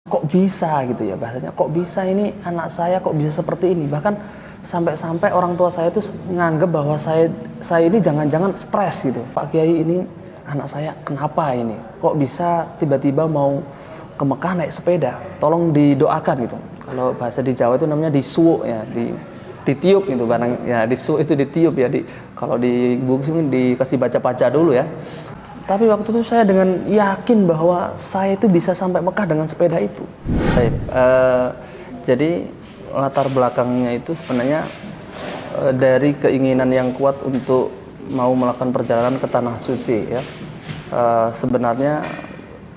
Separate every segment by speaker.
Speaker 1: kok bisa gitu ya, bahasanya kok bisa ini anak saya kok bisa seperti ini. Bahkan sampai-sampai orang tua saya itu nganggep bahwa saya ini jangan-jangan stres gitu. Pak Kiai, ini anak saya kenapa ini kok bisa tiba-tiba mau ke Mekah naik sepeda, tolong didoakan gitu. Kalau bahasa di Jawa itu namanya disuuk ya, ditiup gitu barang ya, disuuk itu ditiup ya, kalau di buku dikasih baca-baca dulu ya. Tapi waktu itu saya dengan yakin bahwa saya itu bisa sampai Mekah dengan sepeda itu. Baik, jadi latar belakangnya itu sebenarnya dari keinginan yang kuat untuk mau melakukan perjalanan ke Tanah Suci ya. Sebenarnya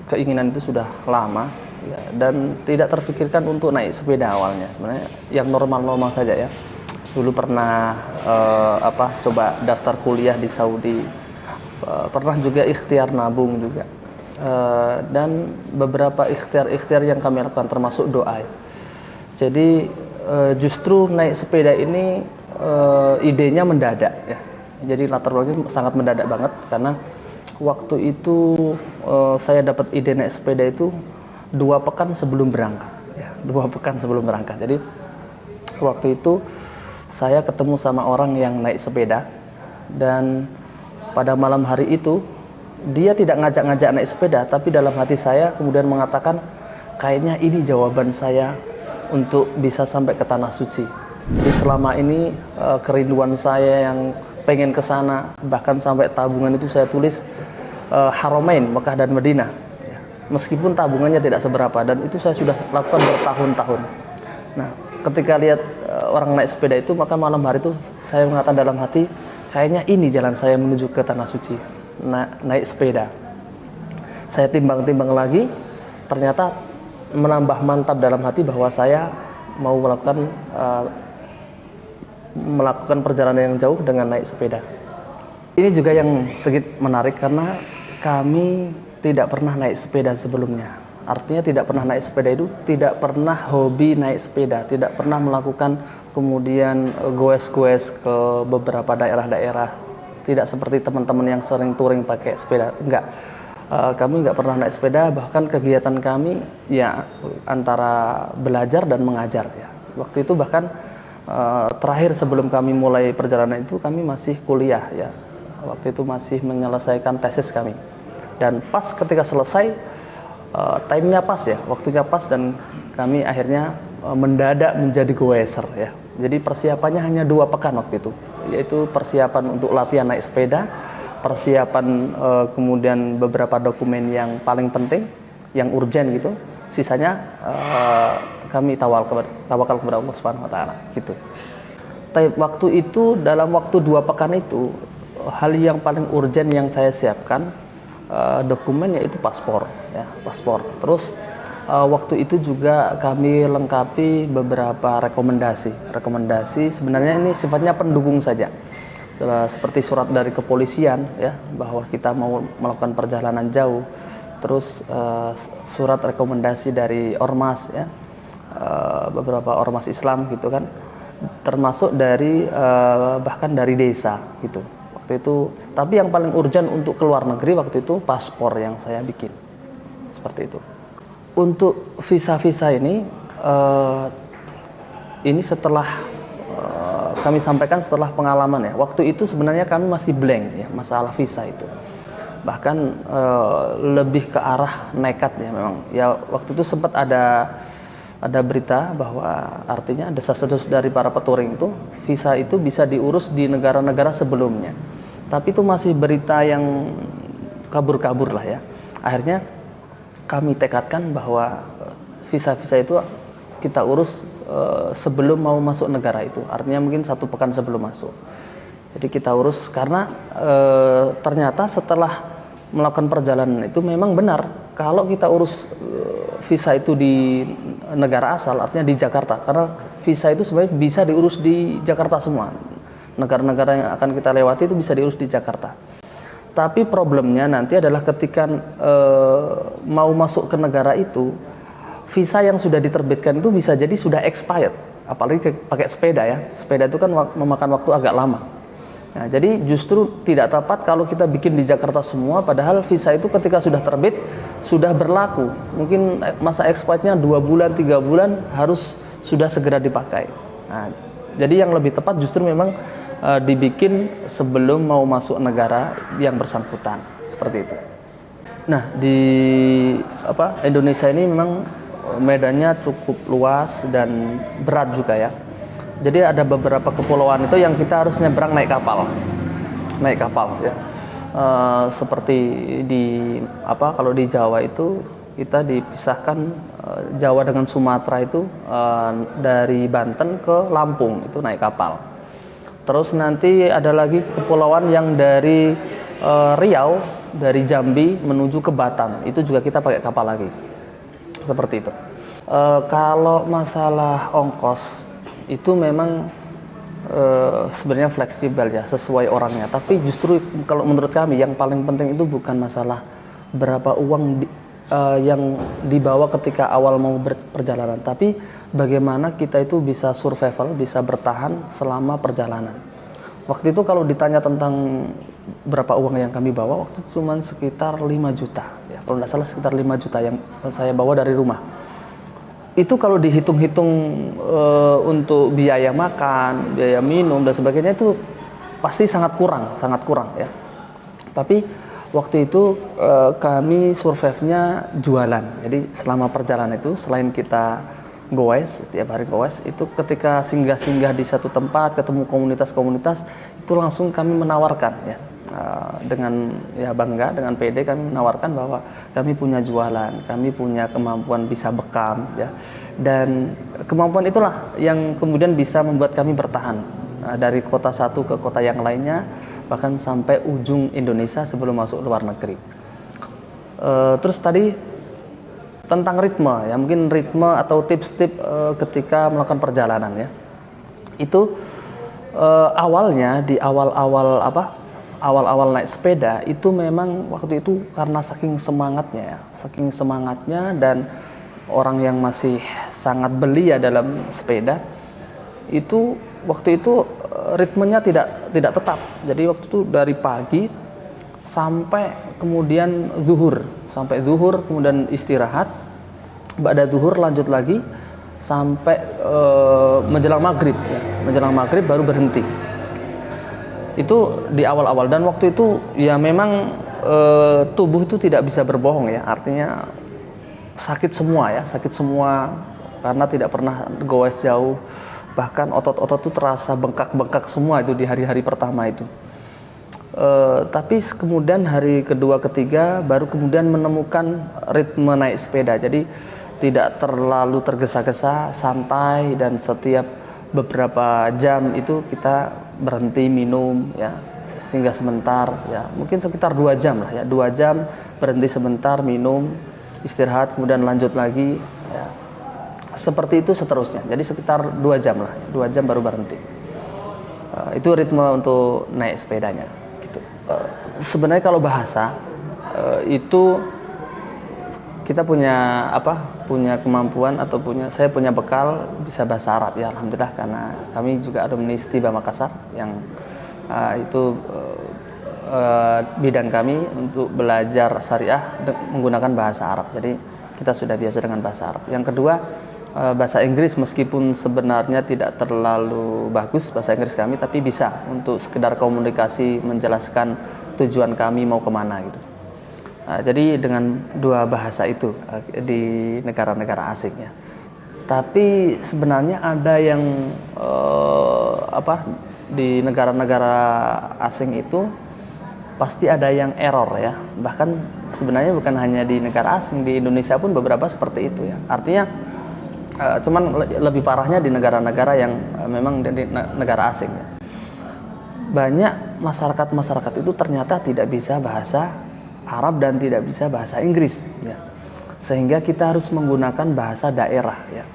Speaker 1: keinginan itu sudah lama ya, dan tidak terfikirkan untuk naik sepeda awalnya. Sebenarnya yang normal-normal saja ya. Dulu pernah coba daftar kuliah di Saudi. Pernah juga ikhtiar nabung juga, dan beberapa ikhtiar yang kami lakukan termasuk doa. Jadi justru naik sepeda ini idenya mendadak ya. Jadi latar belakangnya sangat mendadak banget, karena waktu itu saya dapat ide naik sepeda itu 2 pekan sebelum berangkat ya, 2 pekan sebelum berangkat. Jadi waktu itu saya ketemu sama orang yang naik sepeda, dan pada malam hari itu dia tidak ngajak-ngajak naik sepeda, tapi dalam hati saya kemudian mengatakan, kayaknya ini jawaban saya untuk bisa sampai ke Tanah Suci. Jadi selama ini kerinduan saya yang pengen ke sana, bahkan sampai tabungan itu saya tulis Haramain, Mekah dan Madinah. Meskipun tabungannya tidak seberapa, dan itu saya sudah lakukan bertahun-tahun. Nah, ketika lihat orang naik sepeda itu, maka malam hari itu saya mengatakan dalam hati, kayaknya ini jalan saya menuju ke Tanah Suci, naik sepeda. Saya timbang-timbang lagi, ternyata menambah mantap dalam hati bahwa saya mau melakukan perjalanan yang jauh dengan naik sepeda. Ini juga yang sedikit menarik, karena kami tidak pernah naik sepeda sebelumnya. Artinya tidak pernah naik sepeda itu tidak pernah hobi naik sepeda, tidak pernah melakukan kemudian goes-goes ke beberapa daerah-daerah. Tidak seperti teman-teman yang sering touring pakai sepeda, enggak. Kami enggak pernah naik sepeda, bahkan kegiatan kami ya antara belajar dan mengajar ya. Waktu itu bahkan terakhir sebelum kami mulai perjalanan itu kami masih kuliah ya. Waktu itu masih menyelesaikan tesis kami. Dan pas ketika selesai, time-nya pas ya, waktunya pas, dan kami akhirnya mendadak menjadi goeser ya. Jadi persiapannya hanya 2 pekan waktu itu, yaitu persiapan untuk latihan naik sepeda, persiapan kemudian beberapa dokumen yang paling penting, yang urgent gitu. Sisanya kami tawakal kepada Allah Subhanahu wa taala gitu. Tapi waktu itu, dalam waktu 2 pekan itu, hal yang paling urgent yang saya siapkan dokumen yaitu paspor ya, paspor. Terus waktu itu juga kami lengkapi beberapa rekomendasi sebenarnya ini sifatnya pendukung saja, seperti surat dari kepolisian ya, bahwa kita mau melakukan perjalanan jauh. Terus surat rekomendasi dari ormas ya, beberapa ormas Islam gitu kan, termasuk dari bahkan dari desa gitu waktu itu. Tapi yang paling urgent untuk keluar negeri waktu itu paspor yang saya bikin seperti itu. Untuk visa-visa ini setelah kami sampaikan setelah pengalaman ya. Waktu itu sebenarnya kami masih blank ya masalah visa itu. Bahkan lebih ke arah nekat ya memang. Ya waktu itu sempat ada berita bahwa artinya desas-desus dari para peturing itu visa itu bisa diurus di negara-negara sebelumnya. Tapi itu masih berita yang kabur-kabur lah ya. Akhirnya kami tekadkan bahwa visa-visa itu kita urus sebelum mau masuk negara itu. Artinya mungkin 1 pekan sebelum masuk. Jadi kita urus, karena ternyata setelah melakukan perjalanan itu memang benar kalau kita urus visa itu di negara asal, artinya di Jakarta. Karena visa itu sebenarnya bisa diurus di Jakarta semua. Negara-negara yang akan kita lewati itu bisa diurus di Jakarta. Tapi problemnya nanti adalah ketika mau masuk ke negara itu, visa yang sudah diterbitkan itu bisa jadi sudah expired. Apalagi pakai sepeda ya. Sepeda itu kan memakan waktu agak lama. Nah, jadi justru tidak tepat kalau kita bikin di Jakarta semua, padahal visa itu ketika sudah terbit sudah berlaku. Mungkin masa expirednya 2 bulan, 3 bulan harus sudah segera dipakai. Nah, jadi yang lebih tepat justru memang dibikin sebelum mau masuk negara yang bersangkutan, seperti itu. Nah, di Indonesia ini memang medannya cukup luas dan berat juga ya. Jadi ada beberapa kepulauan itu yang kita harus nyebrang naik kapal ya. Seperti kalau di Jawa itu kita dipisahkan Jawa dengan Sumatera itu dari Banten ke Lampung itu naik kapal. Terus nanti ada lagi kepulauan yang dari Riau, dari Jambi menuju ke Batam, itu juga kita pakai kapal lagi. Seperti itu. Kalau masalah ongkos itu memang sebenarnya fleksibel ya, sesuai orangnya. Tapi justru kalau menurut kami yang paling penting itu bukan masalah berapa uang yang dibawa ketika awal mau perjalanan, tapi bagaimana kita itu bisa survival, bisa bertahan selama perjalanan. Waktu itu kalau ditanya tentang berapa uang yang kami bawa, waktu itu cuma sekitar 5 juta ya, kalau tidak salah sekitar 5 juta yang saya bawa dari rumah. Itu kalau dihitung-hitung untuk biaya makan, biaya minum dan sebagainya itu pasti sangat kurang ya. Tapi waktu itu kami survive-nya jualan. Jadi selama perjalanan itu selain kita goes, setiap hari goes, itu ketika singgah-singgah di satu tempat ketemu komunitas-komunitas itu langsung kami menawarkan ya. Dengan ya bangga, dengan pede kami menawarkan bahwa kami punya jualan, kami punya kemampuan bisa bekam ya, dan kemampuan itulah yang kemudian bisa membuat kami bertahan dari kota satu ke kota yang lainnya, bahkan sampai ujung Indonesia sebelum masuk luar negeri. Terus tadi tentang ritme ya, mungkin ritme atau tips-tips ketika melakukan perjalanan ya, itu awalnya di awal-awal naik sepeda itu memang waktu itu karena saking semangatnya dan orang yang masih sangat belia dalam sepeda itu waktu itu ritmenya tidak tetap. Jadi waktu itu dari pagi sampai kemudian zuhur kemudian istirahat, ba'da zuhur lanjut lagi sampai menjelang maghrib baru berhenti. Itu di awal-awal, dan waktu itu ya memang tubuh itu tidak bisa berbohong ya, artinya sakit semua karena tidak pernah goes jauh, bahkan otot-otot itu terasa bengkak-bengkak semua itu di hari-hari pertama itu. Tapi kemudian hari kedua ketiga baru kemudian menemukan ritme naik sepeda, jadi tidak terlalu tergesa-gesa, santai, dan setiap beberapa jam itu kita berhenti minum ya, singgah sebentar ya, mungkin sekitar 2 jam lah ya, 2 jam berhenti sebentar minum, istirahat, kemudian lanjut lagi ya. Seperti itu seterusnya, jadi sekitar 2 jam lah, 2 jam baru berhenti. Itu ritme untuk naik sepedanya gitu. Sebenarnya kalau bahasa itu kita punya kemampuan atau saya punya bekal bisa bahasa Arab ya, alhamdulillah, karena kami juga alumni Stiba Makassar yang itu bidang kami untuk belajar syariah menggunakan bahasa Arab. Jadi kita sudah biasa dengan bahasa Arab. Yang kedua, bahasa Inggris, meskipun sebenarnya tidak terlalu bagus bahasa Inggris kami, tapi bisa untuk sekedar komunikasi, menjelaskan tujuan kami mau kemana gitu. Jadi dengan 2 bahasa itu di negara-negara asing ya. Tapi sebenarnya ada yang di negara-negara asing itu pasti ada yang error ya. Bahkan sebenarnya bukan hanya di negara asing, di Indonesia pun beberapa seperti itu ya. Artinya cuman lebih parahnya di negara-negara yang memang di negara asing ya. Banyak masyarakat itu ternyata tidak bisa bahasa Arab dan tidak bisa bahasa Inggris ya. Sehingga kita harus menggunakan bahasa daerah ya.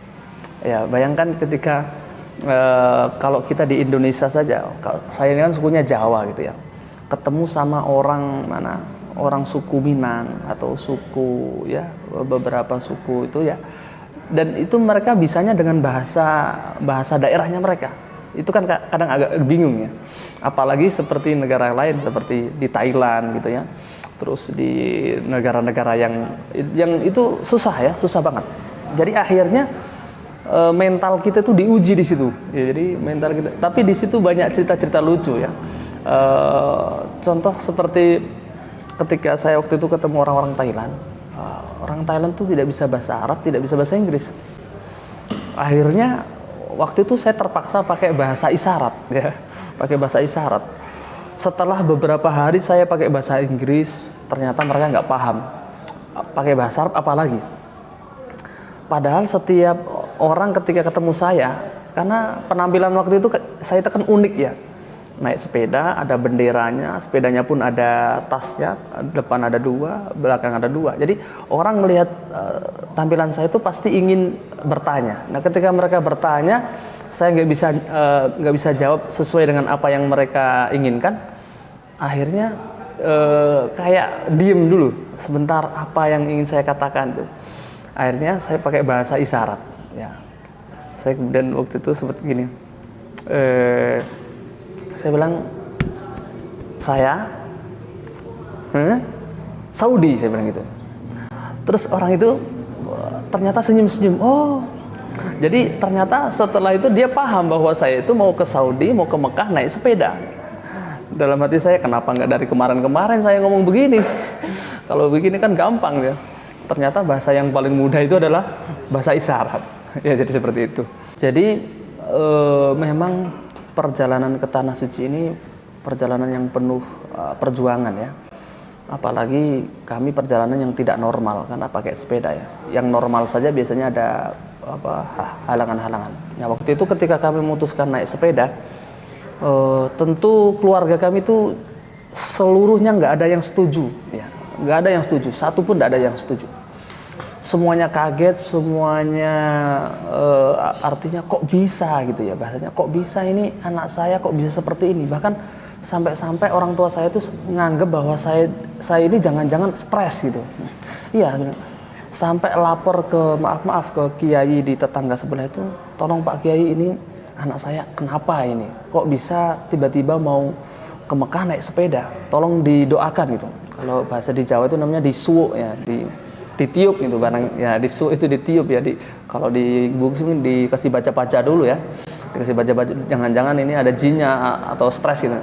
Speaker 1: Ya, bayangkan ketika kalau kita di Indonesia saja, saya ini kan sukunya Jawa gitu ya, ketemu sama orang suku Minang atau suku ya, beberapa suku itu ya, dan itu mereka bisanya dengan bahasa daerahnya mereka. Itu kan kadang agak bingung ya. Apalagi seperti negara lain seperti di Thailand gitu ya. Terus di negara-negara yang itu susah ya, susah banget. Jadi akhirnya mental kita tuh diuji di situ. Ya, jadi mental kita. Tapi di situ banyak cerita-cerita lucu ya. Contoh seperti ketika saya waktu itu ketemu orang-orang Thailand. Orang Thailand tuh tidak bisa bahasa Arab, tidak bisa bahasa Inggris. Akhirnya waktu itu saya terpaksa pakai bahasa isyarat ya, pakai bahasa isyarat. Setelah beberapa hari saya pakai bahasa Inggris, ternyata mereka nggak paham. Pakai bahasa Arab apalagi. Padahal setiap orang ketika ketemu saya, karena penampilan waktu itu saya itu kan unik ya. Naik sepeda, ada benderanya, sepedanya pun ada tasnya, depan ada 2, belakang ada 2. Jadi orang melihat tampilan saya itu pasti ingin bertanya. Nah ketika mereka bertanya, saya nggak bisa jawab sesuai dengan apa yang mereka inginkan. Akhirnya kayak diem dulu sebentar apa yang ingin saya katakan tuh. Akhirnya saya pakai bahasa isyarat. Ya, saya kemudian waktu itu sempat gini. Saya bilang saya Saudi, saya bilang gitu. Terus orang itu ternyata senyum-senyum. Oh. Jadi ternyata setelah itu dia paham bahwa saya itu mau ke Saudi, mau ke Mekah naik sepeda. Dalam hati saya, kenapa nggak dari kemarin-kemarin saya ngomong begini? Kalau begini kan gampang ya. Ternyata bahasa yang paling mudah itu adalah bahasa isyarat. Ya jadi seperti itu. Jadi memang perjalanan ke Tanah Suci ini perjalanan yang penuh perjuangan ya. Apalagi kami perjalanan yang tidak normal karena pakai sepeda ya. Yang normal saja biasanya ada halangan-halangan. Nah waktu itu ketika kami memutuskan naik sepeda, tentu keluarga kami itu seluruhnya nggak ada yang setuju, ya nggak ada yang setuju, satu pun nggak ada yang setuju. Semuanya kaget, semuanya artinya kok bisa gitu ya bahasanya, kok bisa ini anak saya kok bisa seperti ini, bahkan sampai orang tua saya itu nganggep bahwa saya ini jangan-jangan stres gitu. Iya. Sampai lapor ke maaf ke kiai di tetangga sebelah itu, tolong Pak Kiai ini anak saya kenapa ini kok bisa tiba-tiba mau ke Mekah naik sepeda, tolong didoakan gitu. Kalau bahasa di Jawa itu namanya disuuk ya, ditiup gitu barang ya, disuuk itu ditiup ya, kalau di buku ini dikasih baca-baca dulu ya, dikasih baca-baca, jangan-jangan ini ada jinnya atau stres gitu.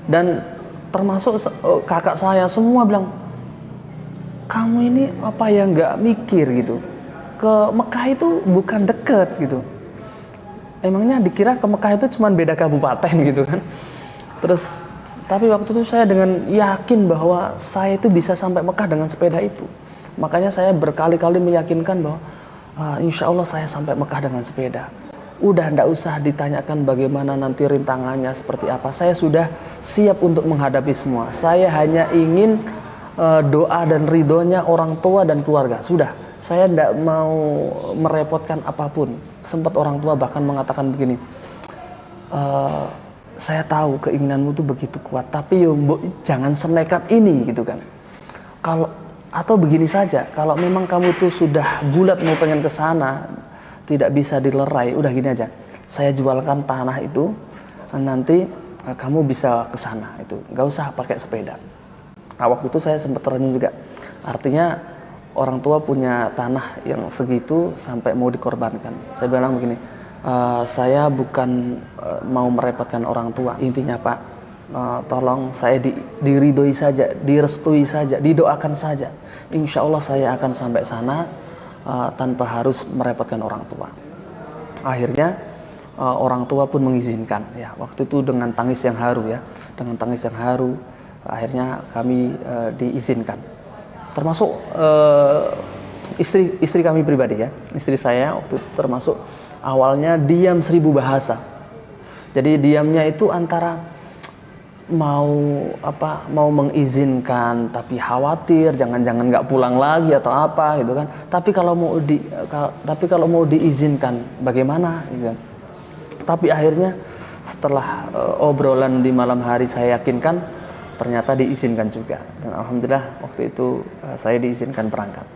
Speaker 1: Dan termasuk kakak saya semua bilang, kamu ini apa yang nggak mikir gitu, ke Mekah itu bukan deket gitu, emangnya dikira ke Mekah itu cuma beda kabupaten gitu kan. Terus tapi waktu itu saya dengan yakin bahwa saya itu bisa sampai Mekah dengan sepeda itu. Makanya saya berkali-kali meyakinkan bahwa insya Allah saya sampai Mekah dengan sepeda. Udah ndak usah ditanyakan bagaimana nanti rintangannya seperti apa, saya sudah siap untuk menghadapi semua. Saya hanya ingin doa dan ridhonya orang tua dan keluarga. Sudah, saya tidak mau merepotkan apapun. Sempat orang tua bahkan mengatakan begini, saya tahu keinginanmu itu begitu kuat, tapi yo jangan senekat ini gitu kan. Atau begini saja, kalau memang kamu itu sudah bulat mau pengen ke sana, tidak bisa dilerai, udah gini aja, saya jualkan tanah itu, nanti kamu bisa ke sana, itu nggak usah pakai sepeda. Nah, waktu itu saya sempat terenyuh juga. Artinya orang tua punya tanah yang segitu sampai mau dikorbankan. Saya bilang begini, saya bukan mau merepotkan orang tua. Intinya Pak, tolong saya diridhoi saja, direstui saja, didoakan saja. Insya Allah saya akan sampai sana tanpa harus merepotkan orang tua. Akhirnya orang tua pun mengizinkan. Ya, waktu itu dengan tangis yang haru ya, dengan tangis yang haru. Akhirnya kami diizinkan, termasuk istri kami pribadi ya, istri saya waktu itu termasuk awalnya diam 1000 bahasa. Jadi diamnya itu antara mau mengizinkan tapi khawatir jangan-jangan nggak pulang lagi atau apa gitu kan. Tapi kalau mau diizinkan bagaimana gitu kan. Tapi akhirnya setelah obrolan di malam hari saya yakinkan ternyata diizinkan juga, dan alhamdulillah waktu itu saya diizinkan berangkat.